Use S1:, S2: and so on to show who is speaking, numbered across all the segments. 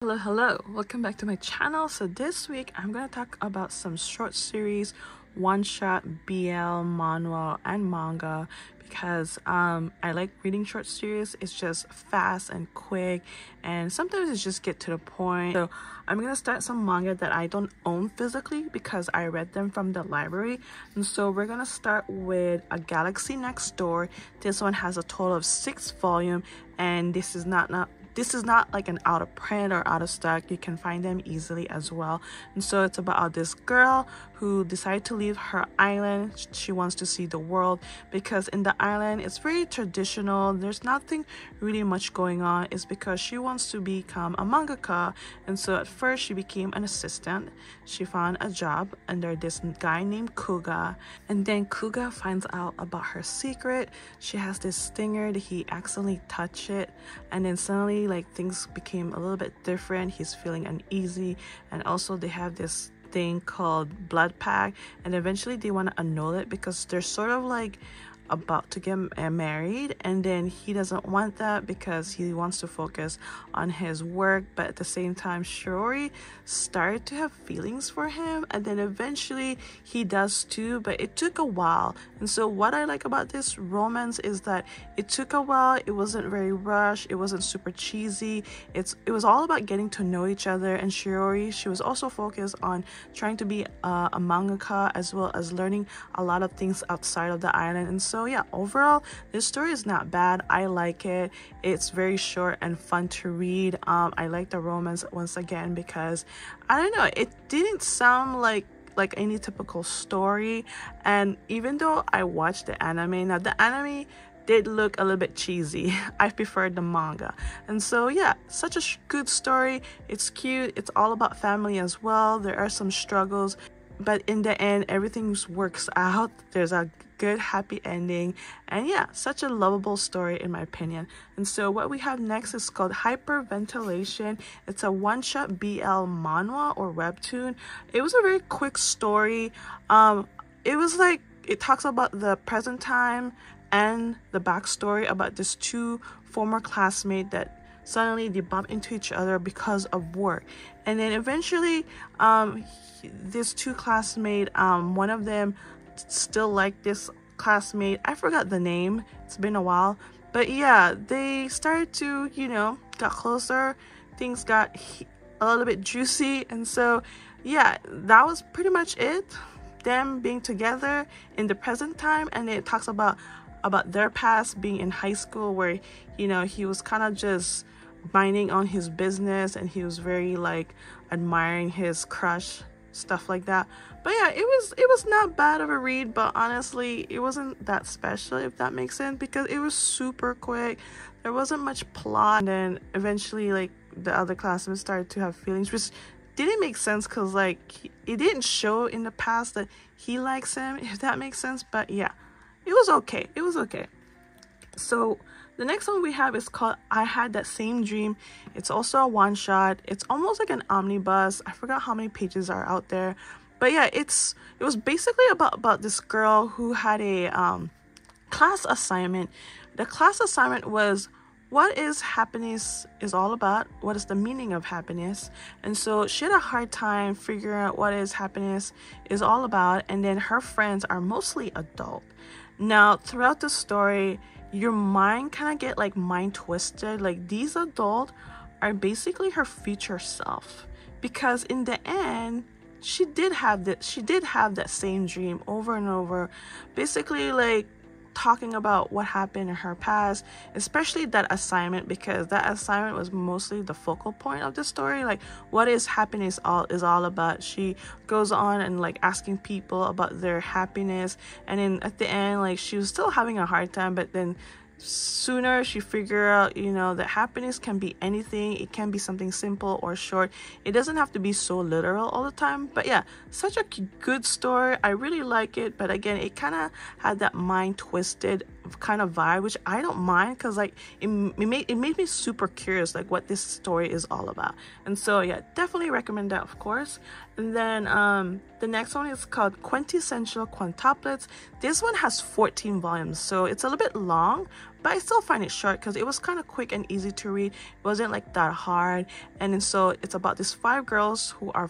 S1: Hello, welcome back to my channel. So this week I'm going to talk about some short series, one shot, BL, manhwa, and manga because I like reading short series. It's just fast and quick, and sometimes it just get to the point. So I'm going to start some manga that I don't own physically because I read them from the library. And so we're going to start with A Galaxy Next Door. This one has a total of 6 volumes, and this is not like an out of print or out of stock. You can find them easily as well. And so it's about this girl who decided to leave her island. She wants to see the world because in the island it's very traditional. There's nothing really much going on. It's because she wants to become a mangaka. And so at first she became an assistant. She found a job under this guy named Kuga, and then Kuga finds out about her secret. She has this stinger that he accidentally touched it, and then suddenly like things became a little bit different. He's feeling uneasy, and also they have this thing called blood pact, and eventually they want to annul it because they're sort of like about to get married, and then he doesn't want that because he wants to focus on his work. But at the same time, Shiori started to have feelings for him, and then eventually he does too, but it took a while. And so what I like about this romance is that it took a while. It wasn't very rushed, it wasn't super cheesy. It was all about getting to know each other. And Shiori, she was also focused on trying to be a mangaka as well as learning a lot of things outside of the island. And so yeah, overall this story is not bad. I like it. It's very short and fun to read. I like the romance once again because I don't know, it didn't sound like any typical story. And even though I watched the anime, now the anime did look a little bit cheesy. I preferred the manga. And so yeah, such a good story. It's cute. It's all about family as well. There are some struggles, but in the end everything works out. There's a good happy ending, and yeah, such a lovable story in my opinion. And so what we have next is called Hyperventilation. It's a one-shot BL manhwa or webtoon. It was a very quick story. It was like, it talks about the present time and the backstory about this two former classmates that suddenly they bump into each other because of work. And then eventually these two classmates, one of them still like this classmate. I forgot the name, it's been a while, but yeah, they started to, you know, got closer. Things got a little bit juicy. And so yeah, that was pretty much it, them being together in the present time. And it talks about their past, being in high school, where, you know, he was kind of just minding on his business and he was very like admiring his crush, stuff like that. But yeah, it was not bad of a read, but honestly it wasn't that special, if that makes sense, because it was super quick. There wasn't much plot, and then eventually like the other classmates started to have feelings, which didn't make sense because like it didn't show in the past that he likes him, if that makes sense. But yeah, it was okay. It was okay. So the next one we have is called I Had That Same Dream. It's also a one-shot. It's almost like an omnibus. I forgot how many pages are out there. But yeah, it was basically about this girl who had a class assignment. The class assignment was, what is happiness is all about? What is the meaning of happiness? And so she had a hard time figuring out what is happiness is all about. And then her friends are mostly adult. Now throughout the story, your mind kind of get like mind twisted. Like these adults are basically her future self, because in the end she did have that same dream over and over, basically like talking about what happened in her past, especially that assignment, because that assignment was mostly the focal point of the story. Like what is happiness is all about. She goes on and like asking people about their happiness, and then at the end like she was still having a hard time, but then sooner she figured out, you know, that happiness can be anything. It can be something simple or short. It doesn't have to be so literal all the time. But yeah, such a good story. I really like it, but again, it kind of had that mind twisted kind of vibe, which I don't mind, because like it made me super curious like what this story is all about. And so yeah, definitely recommend that, of course. And then the next one is called Quintessential Quintuplets. This one has 14 volumes, so it's a little bit long, but I still find it short because it was kind of quick and easy to read. It wasn't like that hard. And then so it's about these 5 girls who are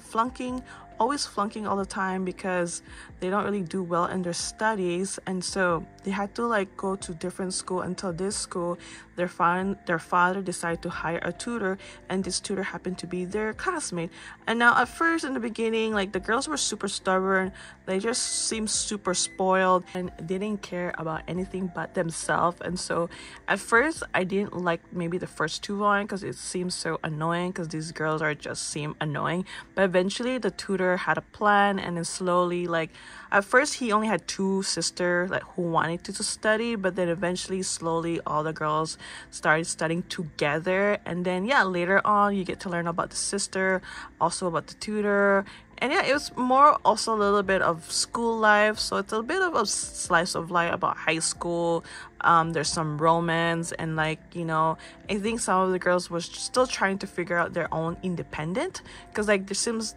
S1: always flunking all the time because they don't really do well in their studies, and so they had to like go to different school until this school their father decided to hire a tutor, and this tutor happened to be their classmate. And now at first in the beginning, like the girls were super stubborn, they just seemed super spoiled and didn't care about anything but themselves. And so at first I didn't like maybe the first 2 volumes because it seems so annoying, because these girls seem annoying. But eventually the tutor had a plan, and then slowly, like at first he only had 2 sisters like who wanted to study, but then eventually slowly all the girls started studying together. And then yeah, later on you get to learn about the sister, also about the tutor. And yeah, it was more also a little bit of school life, so it's a bit of a slice of life about high school. There's some romance, and like, you know, I think some of the girls was still trying to figure out their own independent, because like it seems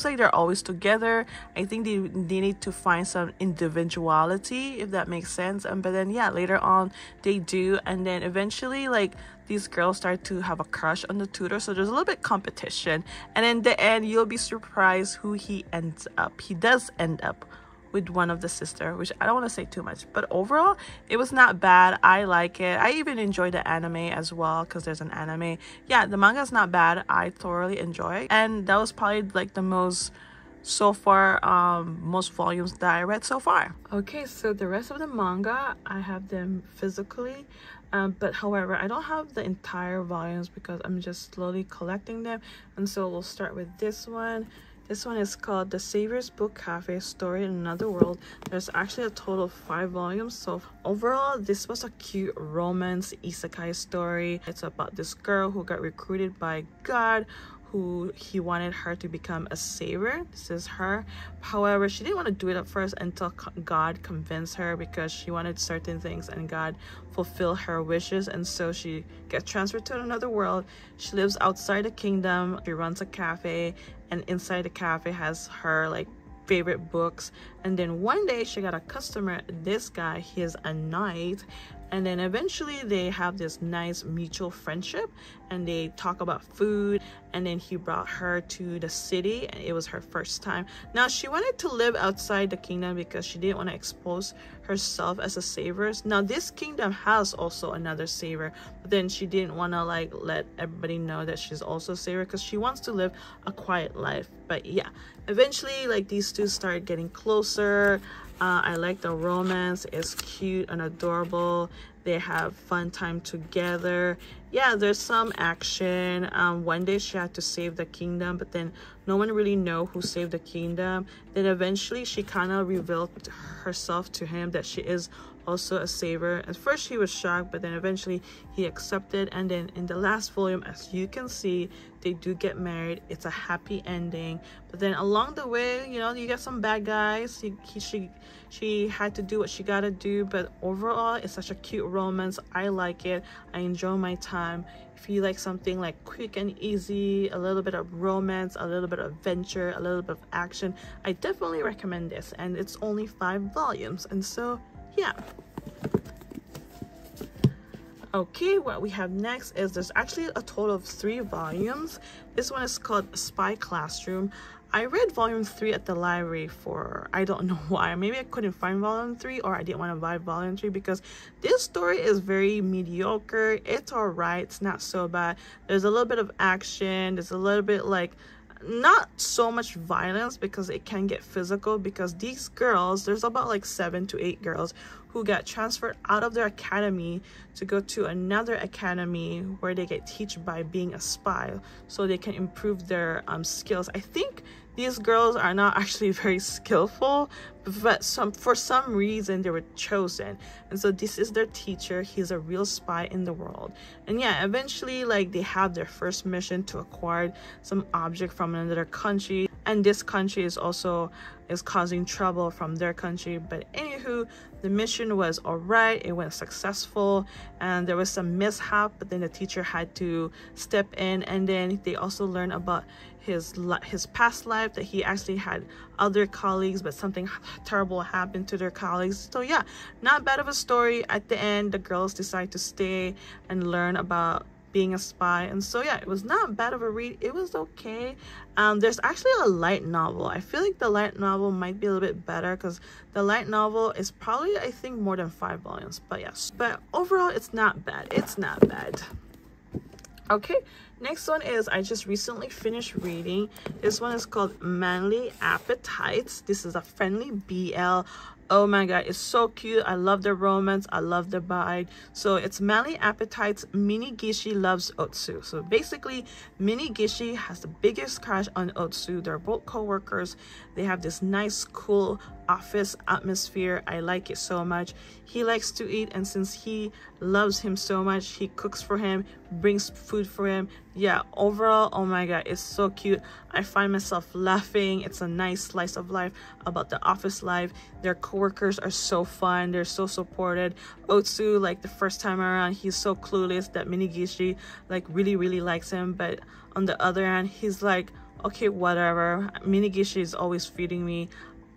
S1: like they're always together. I think they need to find some individuality, if that makes sense. But then yeah, later on they do, and then eventually like these girls start to have a crush on the tutor, so there's a little bit competition, and in the end you'll be surprised who he ends up. He does end up with one of the sister, which I don't want to say too much, but overall it was not bad. I like it. I even enjoy the anime as well, because there's an anime. Yeah, the manga is not bad. I thoroughly enjoy it, and that was probably like the most volumes that I read so far. Okay, so the rest of the manga, I have them physically, but however I don't have the entire volumes because I'm just slowly collecting them. And so we'll start with this one. This one is called The Savior's Book Cafe Story in Another World. There's actually a total of 5 volumes. So overall, this was a cute romance isekai story. It's about this girl who got recruited by God, who he wanted her to become a savior. This is her. However, she didn't want to do it at first until God convinced her, because she wanted certain things and God fulfilled her wishes. And so she gets transferred to another world. She lives outside the kingdom. She runs a cafe, and inside the cafe has her like favorite books. And then one day she got a customer. This guy, he is a knight, and then eventually they have this nice mutual friendship, and they talk about food. And then he brought her to the city, and it was her first time. Now she wanted to live outside the kingdom because she didn't want to expose herself as a savior. Now this kingdom has also another savior, but then she didn't want to like let everybody know that she's also a savior, because she wants to live a quiet life. But yeah, eventually like these two started getting closer. I like the romance. It's cute and adorable. They have fun time together. Yeah, there's some action. One day she had to save the kingdom, but then no one really know who saved the kingdom. Then eventually she kind of revealed herself to him that she is also a savior. At first he was shocked, but then eventually he accepted. And then in the last volume, as you can see, they do get married. It's a happy ending, but then along the way, you know, you get some bad guys. She had to do what she gotta do, but overall it's such a cute romance. I like it. I enjoy my time. If you like something like quick and easy, a little bit of romance, a little bit of adventure, a little bit of action, I definitely recommend this. And it's only 5 volumes, and so yeah. Okay, what we have next is there's actually a total of 3 volumes. This one is called Spy Classroom. I read volume 3 at the library for, I don't know why. Maybe I couldn't find volume 3, or I didn't want to buy volume 3, because this story is very mediocre. It's alright, it's not so bad. There's a little bit of action. There's a little bit like, not so much violence, because it can get physical, because these girls, there's about like 7 to 8 girls who got transferred out of their academy to go to another academy where they get taught by being a spy, so they can improve their skills. I think these girls are not actually very skillful, but for some reason they were chosen, and so this is their teacher. He's a real spy in the world. And yeah, eventually like they have their first mission to acquire some object from another country. and this country is causing trouble from their country. But anywho, the mission was all right, it went successful, and there was some mishap, but then the teacher had to step in, and then they also learned about his past life, that he actually had other colleagues, but something terrible happened to their colleagues. So yeah, not bad of a story. At the end, the girls decide to stay and learn about being a spy, and so yeah, it was not bad of a read. It was okay. There's actually a light novel. I feel like the light novel might be a little bit better, because the light novel is probably, I think, more than 5 volumes. But yes, but overall, it's not bad. It's not bad. Okay, next one is, I just recently finished reading. This one is called Manly Appetites. This is a friendly BL. Oh my god, it's so cute. I love the romance, I love the vibe. So it's Manly Appetites, Mini Gishi loves Otsu. So basically, Mini Gishi has the biggest crush on Otsu. They're both co-workers. They have this nice, cool office atmosphere. I like it so much. He likes to eat, and since he loves him so much, he cooks for him, brings food for him. Yeah, overall, oh my god, it's so cute. I find myself laughing. It's a nice slice of life about the office life. Their coworkers are so fun. They're so supported. Otsu, like the first time around, he's so clueless that Minigishi like really likes him, but on the other hand, he's like, okay, whatever. Minigishi is always feeding me.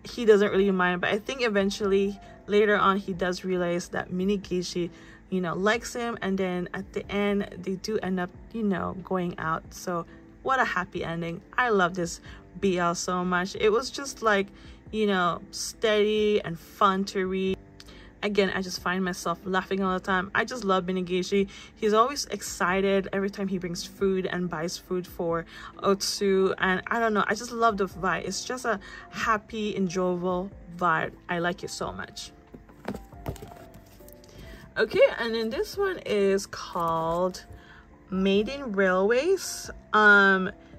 S1: He doesn't really mind, but I think eventually later on he does realize that Minigishi, you know, likes him, and then at the end they do end up, you know, going out. So what a happy ending. I love this BL so much. It was just like, you know, steady and fun to read. Again, I just find myself laughing all the time. I just love Minigishi. He's always excited every time he brings food and buys food for Otsu, and I don't know, I just love the vibe. It's just a happy, enjoyable vibe. I like it so much. Okay, and then this one is called Maiden Railways.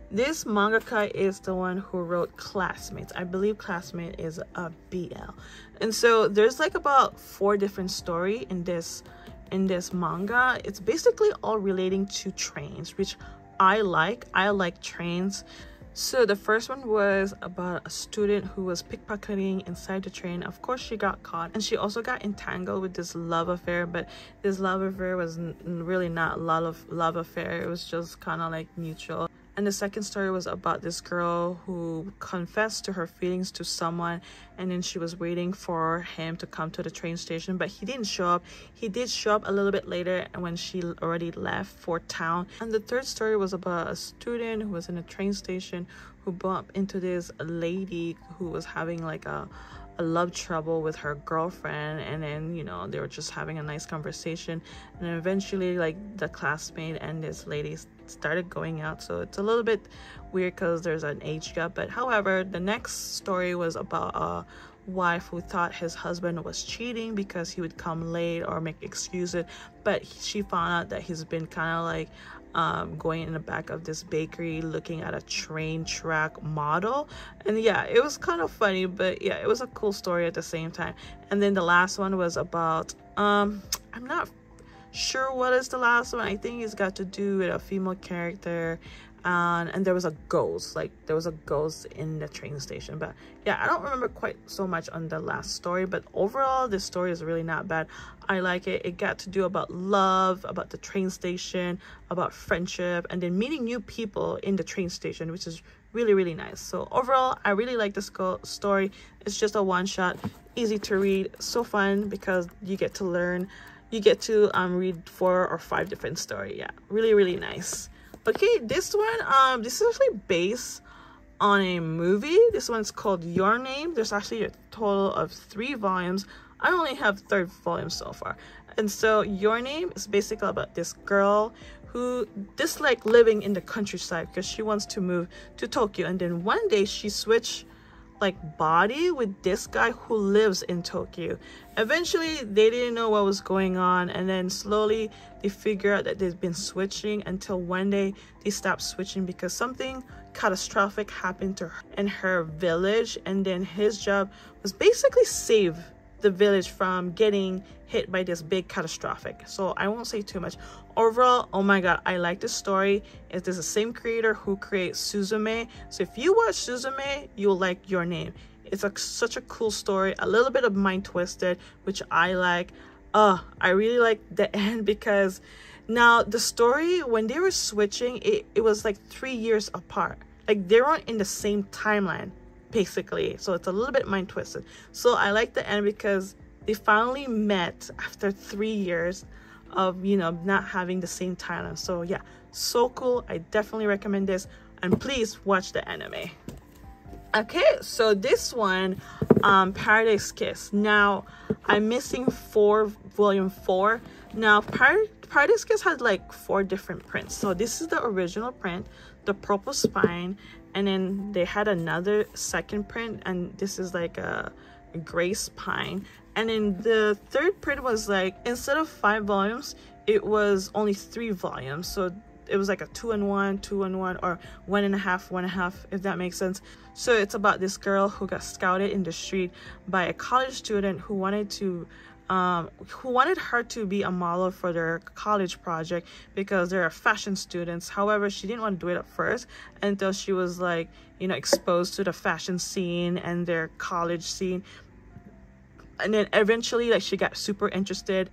S1: This mangaka is the one who wrote Classmates. I believe Classmate is a BL. And so there's like about 4 different stories in this manga. It's basically all relating to trains, which I like trains. So the first one was about a student who was pickpocketing inside the train. Of course, she got caught, and she also got entangled with this love affair, but this love affair was really not love affair. It was just kind of like mutual. And the second story was about this girl who confessed to her feelings to someone, and then she was waiting for him to come to the train station, but he didn't show up. He did show up a little bit later when she already left for town. And the third story was about a student who was in a train station who bumped into this lady who was having like a love trouble with her girlfriend, and then, you know, they were just having a nice conversation, and eventually like the classmate and this lady started going out. So it's a little bit weird because there's an age gap, but however, the next story was about a wife who thought his husband was cheating because he would come late or make excuses, but she found out that he's been kind of like going in the back of this bakery looking at a train track model. And yeah, it was kind of funny, but yeah, it was a cool story at the same time. And then the last one was about I'm not sure what is the last one. I think it's got to do with a female character, and there was a ghost, like there was a ghost in the train station. But yeah, I don't remember quite so much on the last story, but overall this story is really not bad. I like it. It got to do about love, about the train station, about friendship, and then meeting new people in the train station, which is really nice. So overall, I really like this story. It's just a one-shot, easy to read, so fun because you get to learn, you get to read 4 or 5 different stories. Yeah, really nice. Okay, this one, this is actually based on a movie. This one's called Your Name. There's actually a total of 3 volumes. I only have 3rd volume so far. And so Your Name is basically about this girl who dislikes living in the countryside because she wants to move to Tokyo. And then one day she switched like body with this guy who lives in Tokyo. Eventually they didn't know what was going on, and then slowly they figure out that they've been switching until one day they stopped switching because something catastrophic happened to her in her village, and then his job was basically save the village from getting hit by this big catastrophic. So I won't say too much. Overall, oh my god, I like this story. It is the same creator who creates Suzume. So if you watch Suzume, you'll like Your Name. It's such a cool story, a little bit of mind twisted, which I like. I really like the end because now the story, when they were switching, it was like 3 years apart. Like they weren't in the same timeline, basically. So it's a little bit mind twisted. So I like the end because they finally met after 3 years of, you know, not having the same timeline. So yeah, so cool. I definitely recommend this, and please watch the anime. Okay, so this one, Paradise Kiss. Now I'm missing volume 4. Now Paradise Kiss had like 4 different prints. So this is the original print, the purple spine, and then they had another second print, and this is like a gray spine. And then the third print was like, instead of 5 volumes, it was only 3 volumes. So it was like a 2-in-1, 2-in-1, or 1.5, 1.5, if that makes sense. So it's about this girl who got scouted in the street by a college student who wanted her to be a model for their college project because they're fashion students. However, she didn't want to do it at first until she was like, you know, exposed to the fashion scene and their college scene. And then eventually, like, she got super interested,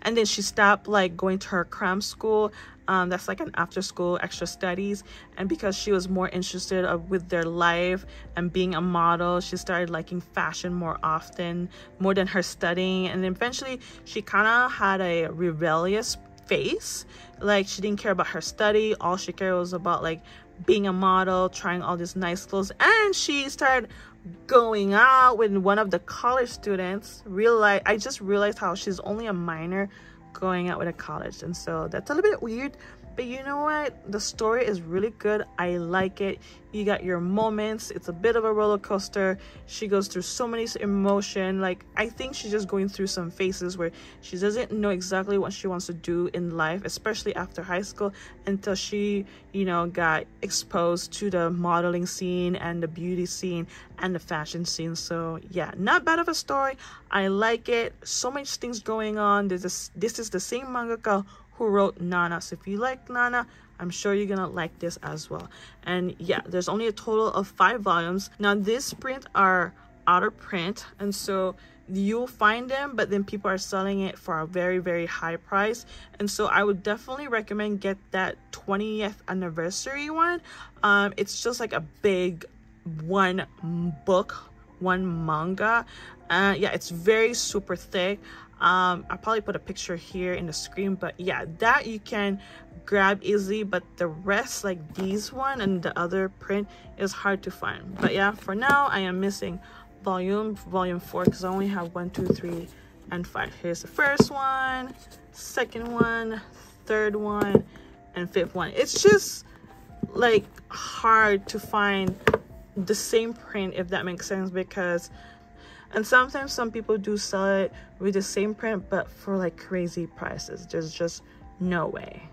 S1: and then she stopped like going to her cram school. That's like an after school extra studies, and because she was more interested with their life and being a model, she started liking fashion more often, more than her studying. And eventually she kind of had a rebellious face. Like, she didn't care about her study. All she cared was about like being a model, trying all these nice clothes. And she started going out with one of the college students. I just realized how she's only a minor going out with a college, and so that's a little bit weird, but you know what, the story is really good. I like it. You got your moments. It's a bit of a roller coaster. She goes through so many emotion. Like, I think she's just going through some phases where she doesn't know exactly what she wants to do in life, especially after high school, until she, you know, got exposed to the modeling scene and the beauty scene and the fashion scene. So yeah, not bad of a story. I like it. So much things going on. This is the same mangaka who wrote Nana. So if you like Nana, I'm sure you're gonna like this as well. And yeah, there's only a total of 5 volumes. Now this print are out of print, and so you'll find them, but then people are selling it for a very, very high price. And so I would definitely recommend get that 20th anniversary one. It's just like a big one book, one manga. Yeah, it's very super thick. I'll probably put a picture here in the screen, but yeah, that you can grab easily, but the rest, like these one and the other print, is hard to find. But yeah, for now I am missing volume 4 because I only have 1, 2, 3, and 5. Here's the first one, second one, third one, and 5th one. It's just like hard to find the same print, if that makes sense, because and sometimes some people do sell it with the same print but for like crazy prices. There's just no way.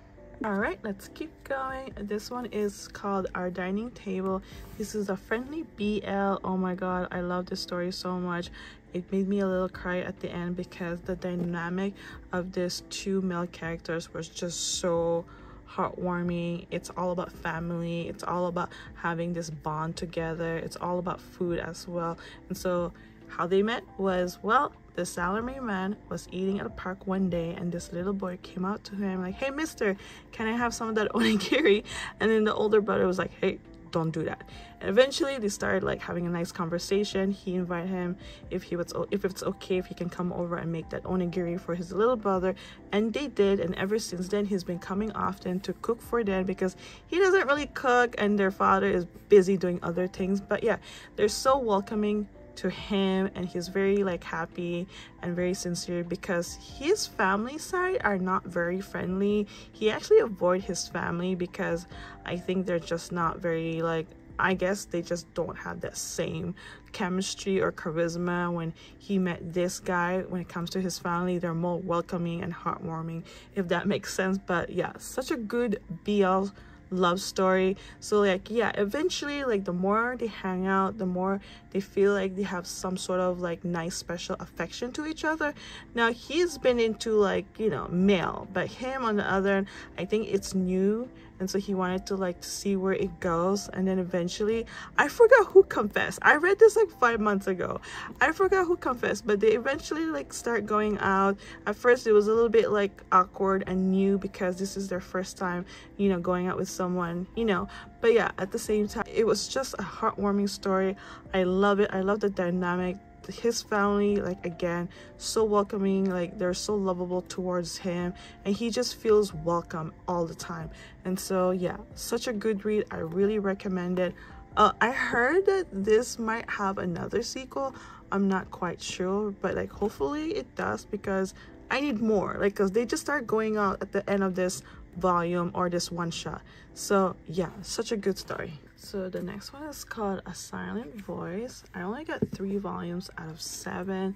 S1: All right, let's keep going. This one is called Our Dining Table. This is a friendly BL. Oh my god, I love this story so much. It made me a little cry at the end because the dynamic of these 2 male characters was just so heartwarming. It's all about family. It's all about having this bond together. It's all about food as well. And so how they met was, well, the salaryman man was eating at a park one day, and this little boy came out to him like, "Hey mister, can I have some of that onigiri?" And then the older brother was like, "Hey, don't do that." And eventually they started like having a nice conversation. He invited him if it's okay if he can come over and make that onigiri for his little brother, and they did. And ever since then he's been coming often to cook for them because he doesn't really cook and their father is busy doing other things. But yeah, they're so welcoming to him, and he's very like happy and very sincere because his family side are not very friendly. He actually avoid his family because I think they're just not very, like, I guess they just don't have that same chemistry or charisma. When he met this guy, when it comes to his family, they're more welcoming and heartwarming, if that makes sense. But yeah, such a good BL love story. So like, yeah, eventually, like, the more they hang out, the more they feel like they have some sort of like nice special affection to each other. Now he's been into, like, you know, male, but him on the other end, I think it's new, and so he wanted to like see where it goes. And then eventually, I forgot who confessed. I read this like 5 months ago. I forgot who confessed, but they eventually like start going out. At first it was a little bit like awkward and new because this is their first time, you know, going out with someone, you know. But yeah, at the same time, it was just a heartwarming story. I love it. I love the dynamic. His family, like, again, so welcoming, like, they're so lovable towards him, and he just feels welcome all the time. And so yeah, such a good read. I really recommend it. I heard that this might have another sequel. I'm not quite sure, but like, hopefully it does, because I need more, like, because they just start going out at the end of this volume or this one shot. So yeah, such a good story. So the next one is called A Silent Voice. I only got 3 volumes out of 7.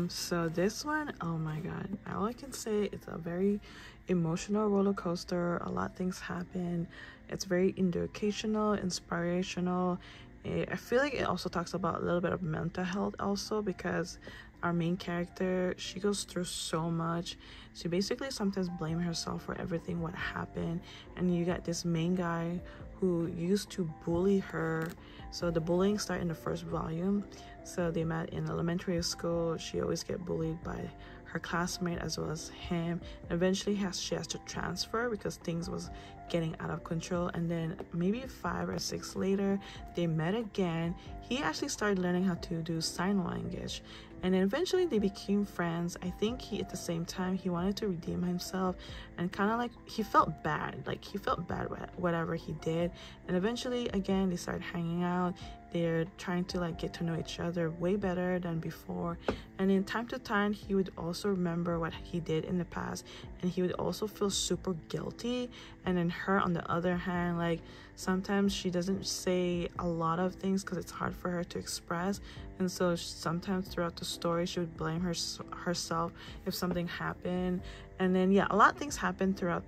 S1: So this one, oh my god, all I can say, it's a very emotional roller coaster. A lot of things happen. It's very educational, inspirational. I feel like it also talks about a little bit of mental health also, because our main character, she goes through so much. She basically sometimes blames herself for everything what happened, and you got this main guy who used to bully her. So the bullying started in the first volume. So they met in elementary school. She always get bullied by her classmate as well as him. Eventually she has to transfer because things was getting out of control. And then maybe 5 or 6 later, they met again. He actually started learning how to do sign language, and then eventually they became friends. I think he, at the same time, he wanted to redeem himself, and kind of like, he felt bad, like he felt bad with whatever he did. And eventually again, they started hanging out. They're trying to like get to know each other way better than before. And in time to time, he would also remember what he did in the past, and he would also feel super guilty. And then her, on the other hand, like, sometimes she doesn't say a lot of things because it's hard for her to express. And so sometimes throughout the story, she would blame herself if something happened. And then yeah, a lot of things happen throughout.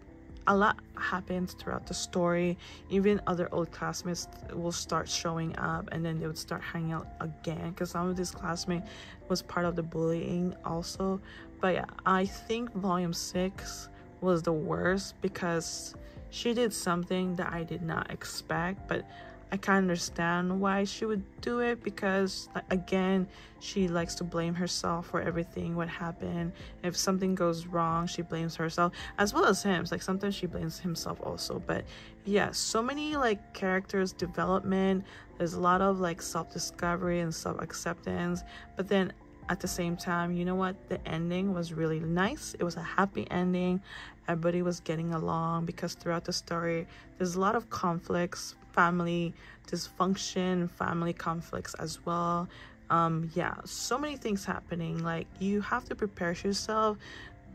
S1: A lot happens throughout the story. Even other old classmates will start showing up, and then they would start hanging out again, because some of these classmates was part of the bullying also. But yeah, I think volume 6 was the worst, because she did something that I did not expect, but I kind of understand why she would do it, because again, she likes to blame herself for everything what happened. If something goes wrong, she blames herself as well as him. It's like sometimes she blames himself also. But yeah, so many like characters development. There's a lot of like self-discovery and self-acceptance, but then at the same time, you know what, the ending was really nice. It was a happy ending. Everybody was getting along, because throughout the story there's a lot of conflicts, family dysfunction, family conflicts as well. Yeah, so many things happening. Like, you have to prepare yourself.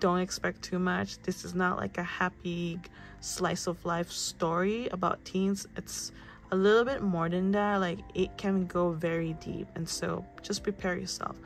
S1: Don't expect too much. This is not like a happy slice of life story about teens. It's a little bit more than that. Like, it can go very deep, and so just prepare yourself.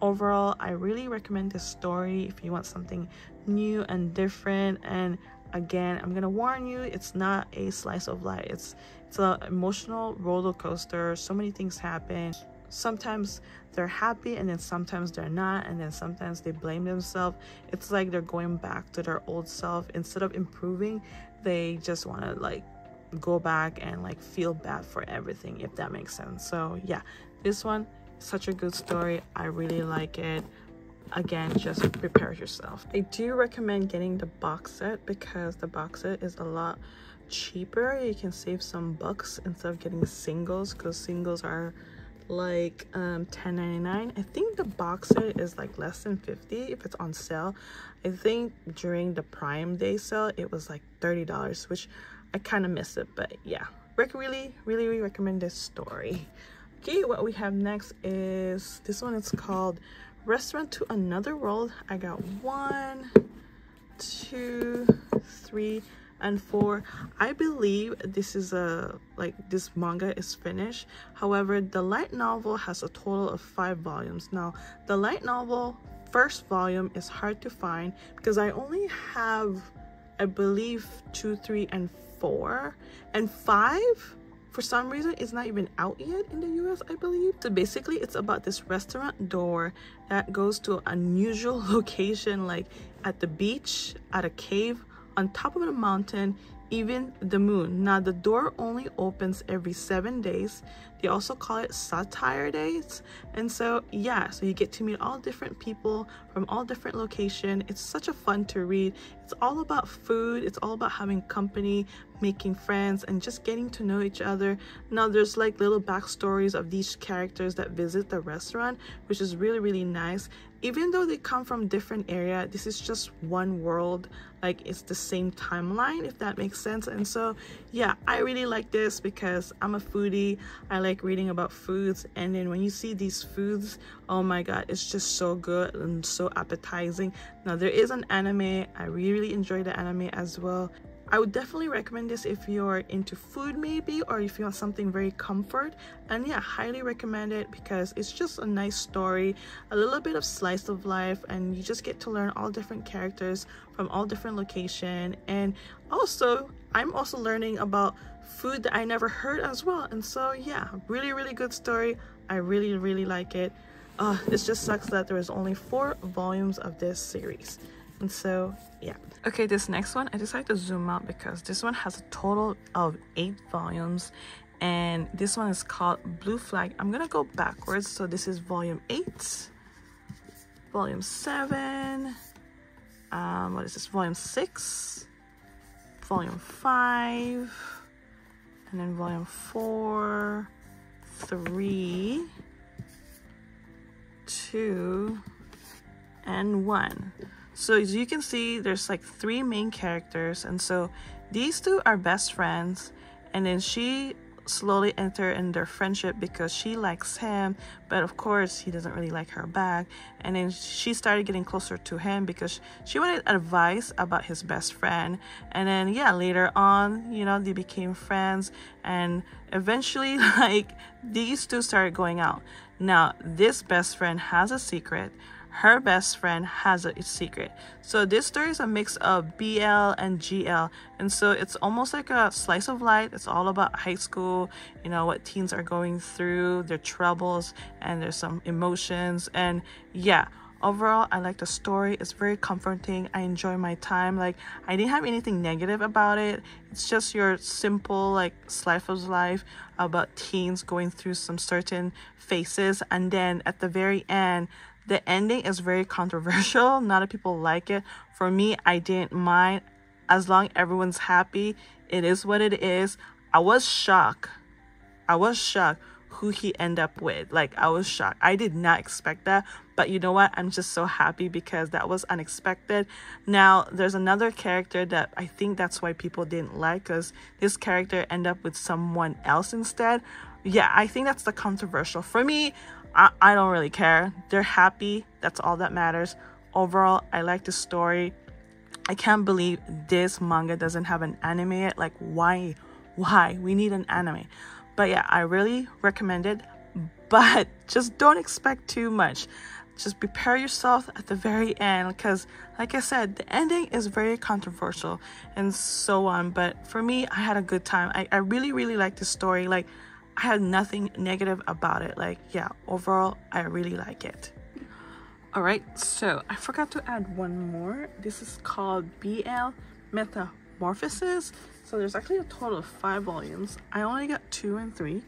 S1: Overall, I really recommend this story if you want something new and different. And again, I'm gonna warn you, it's not a slice of life. It's an emotional roller coaster. So many things happen. Sometimes they're happy, and then sometimes they're not, and then sometimes they blame themselves. It's like they're going back to their old self. Instead of improving, they just want to like go back and like feel bad for everything, if that makes sense. So yeah, this one, such a good story. I really like it. Again, just prepare yourself. I do recommend getting the box set, because the box set is a lot cheaper. You can save some bucks instead of getting singles, because singles are like $10.99. I think the box set is like less than $50 if it's on sale. I think during the Prime Day sale it was like $30, which I kind of miss it. But yeah, really recommend this story. Okay, what we have next is this one. It's called Restaurant to Another World. I got 1, 2, 3 and 4. I believe this is this manga is finished. However, the light novel has a total of 5 volumes. Now, the light novel first volume is hard to find, because I only have I believe 2, 3, and 4. And 5, for some reason, is not even out yet in the US, I believe. So basically, it's about this restaurant door that goes to an unusual location, like at the beach, at a cave, on top of a mountain, even the moon. Now, the door only opens every 7 days. They also call it satire days. And so, yeah, so you get to meet all different people from all different locations. It's such a fun to read. It's all about food. It's all about having company, making friends, and just getting to know each other. Now, there's like little backstories of these characters that visit the restaurant, which is really, really nice. Even though they come from different area, this is just one world. Like, it's the same timeline, if that makes sense. And so, yeah, I really like this because I'm a foodie. I like reading about foods, and then when you see these foods, oh my god, it's just so good and so appetizing. Now, there is an anime. I really enjoy the anime as well. I would definitely recommend this if you're into food, maybe, or if you want something very comfort. And yeah, highly recommend it because it's just a nice story, a little bit of slice of life, and you just get to learn all different characters from all different locations. And also, I'm also learning about food that I never heard as well. And so yeah, really, really good story. I really, really like it. It just sucks that there is only 4 volumes of this series. And so yeah. Okay, this next one, I decided to zoom out because this one has a total of 8 volumes, and this one is called Blue Flag. I'm gonna go backwards. So this is volume 8, volume 7, what is this, volume 6, volume 5, and then volume 4, 3, 2, and 1. So as you can see, there's like 3 main characters, and so these 2 are best friends, and then she slowly enter in their friendship because she likes him, but of course he doesn't really like her back. And then she started getting closer to him because she wanted advice about his best friend. And then yeah, later on, you know, they became friends, and eventually like these 2 started going out. Now, this best friend has a secret. Her best friend has a secret. So this story is a mix of BL and GL, and so it's almost like a slice of life. It's all about high school, you know, what teens are going through, their troubles, and there's some emotions. And yeah, overall, I like the story. It's very comforting. I enjoy my time. Like, I didn't have anything negative about it. It's just your simple like slice of life about teens going through some certain phases, and then at the very end, the ending is very controversial. A lot of people like it. For me, I didn't mind. As long as everyone's happy, it is what it is. I was shocked who he ended up with. Like, I was shocked. I did not expect that. But you know what? I'm just so happy because that was unexpected. Now, there's another character that I think that's why people didn't like, because this character ended up with someone else instead. Yeah, I think that's the controversial. For me, I don't really care. They're happy. That's all that matters. Overall, I like the story. I can't believe this manga doesn't have an anime yet. Like, why? We need an anime. But yeah, I really recommend it. But just don't expect too much. Just prepare yourself at the very end, because like I said, the ending is very controversial and so on. But for me, I had a good time. I really, really like the story. Like, I had nothing negative about it. Like, yeah, overall, I really like it. All right, so I forgot to add one more. This is called BL Metamorphosis. So there's actually a total of 5 volumes. I only got 2 and 3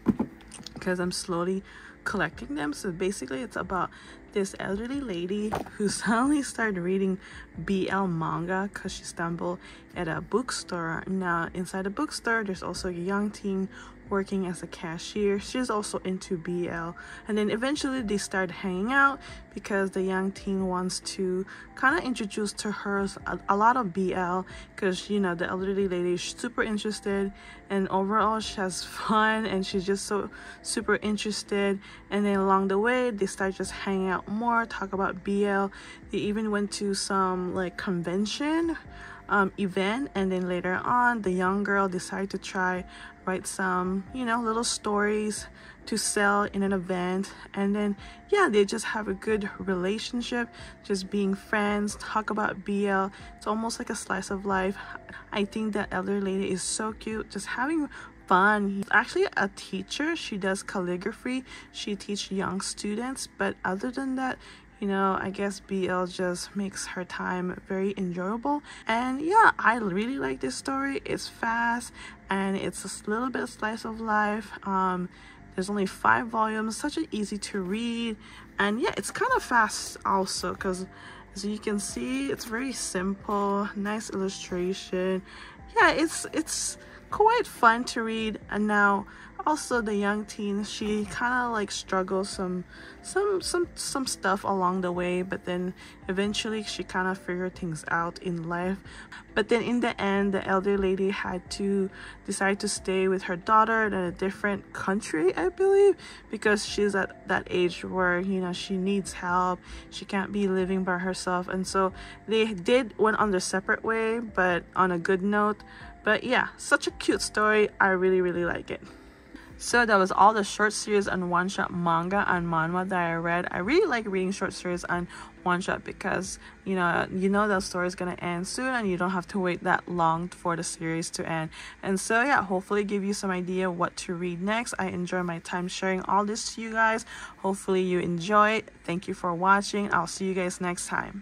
S1: because I'm slowly collecting them. So basically, it's about this elderly lady who suddenly started reading BL manga because she stumbled at a bookstore. Now, inside the bookstore, there's also a young teen working as a cashier. She's also into BL, and then eventually they start hanging out because the young teen wants to kind of introduce to her a lot of BL, because you know, the elderly lady is super interested, and overall she has fun and she's just so super interested. And then along the way they start just hanging out more, talk about BL. They even went to some like convention event, and then later on the young girl decided to try write some, you know, little stories to sell in an event, and then yeah, they just have a good relationship, just being friends, talk about BL. It's almost like a slice of life. I think that elder lady is so cute, just having fun. She's actually a teacher. She does calligraphy. She teaches young students, but other than that, you know, I guess BL just makes her time very enjoyable. And yeah, I really like this story. It's fast and it's a little bit of slice of life. There's only 5 volumes, such an easy to read, and yeah, it's kind of fast also, because as you can see, it's very simple, nice illustration. Yeah, it's quite fun to read. And now also the young teen, she kind of like struggles some stuff along the way, but then eventually she kind of figured things out in life. But then in the end, the elder lady had to decide to stay with her daughter in a different country, I believe, because she's at that age where, you know, she needs help. She can't be living by herself, and so they went on their separate way, but on a good note. But yeah, such a cute story. I really like it. So that was all the short series and one-shot manga and manhwa that I read. I really like reading short series and one-shot because you know the story is gonna end soon and you don't have to wait that long for the series to end. And so yeah, hopefully give you some idea what to read next. I enjoy my time sharing all this to you guys. Hopefully you enjoy it. Thank you for watching. I'll see you guys next time.